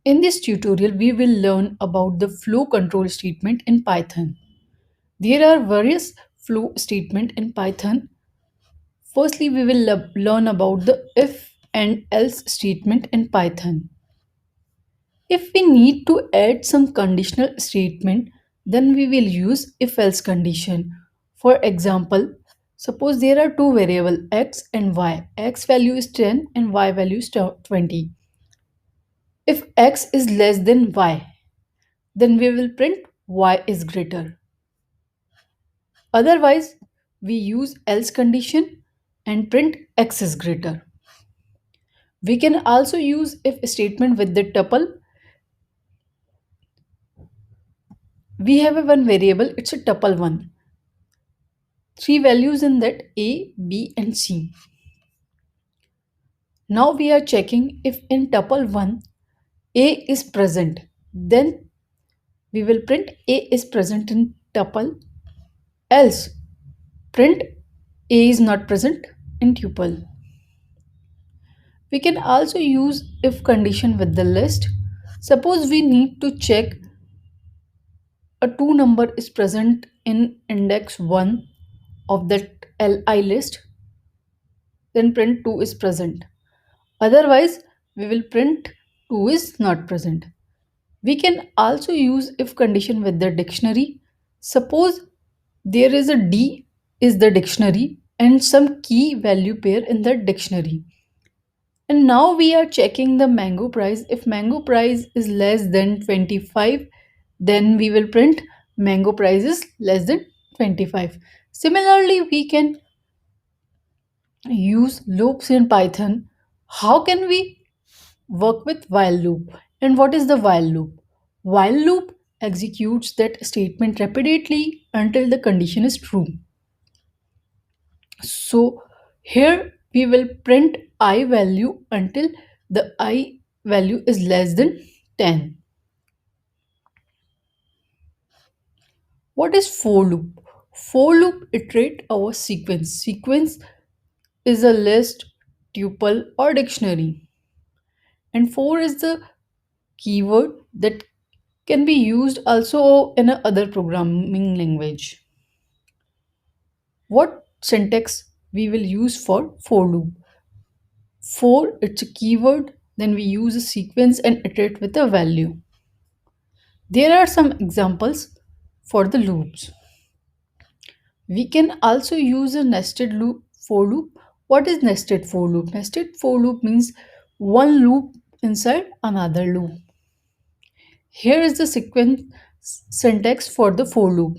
In this tutorial, we will learn about the flow control statement in Python. There are various flow statement in Python. Firstly, we will learn about the if and else statement in Python. If we need to add some conditional statement, then we will use if else condition. For example, suppose there are two variables x and y. X value is 10 and y value is 20. If x is less than y, then we will print y is greater. Otherwise, we use else condition and print x is greater. We can also use if statement with the tuple. We have a one variable, it's a tuple 1. Three values in that a, b and c. Now we are checking if in tuple 1 a is present, then we will print a is present in tuple, else print a is not present in tuple. We can also use if condition with the list. Suppose we need to check a two number is present in index 1 of that li list, then print 2 is present. Otherwise, we will print 2 is not present. We can also use if condition with the dictionary. Suppose there is a D is the dictionary and some key value pair in the dictionary. And now we are checking the mango price. If mango price is less than 25, then we will print mango price is less than 25. Similarly, we can use loops in Python. How can we work with while loop? And what is the while loop? While loop executes that statement repeatedly until the condition is true. So here we will print I value until the I value is less than 10. What is for loop? For loop iterate our sequence. Sequence is a list, tuple or dictionary. And for is the keyword that can be used also in a other programming language. What syntax we will use for loop? For it's a keyword, then we use a sequence and iterate with a value. There are some examples for the loops. We can also use a nested loop for loop. What is nested for loop? Nested for loop means one loop inside another loop. Here is the sequence syntax for the for loop.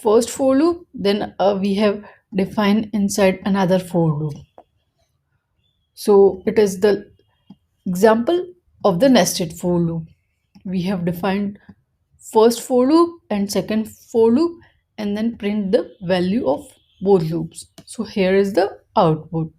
First for loop, then we have defined inside another for loop. So it is the example of the nested for loop. We have defined first for loop and second for loop and then print the value of both loops. So here is the output.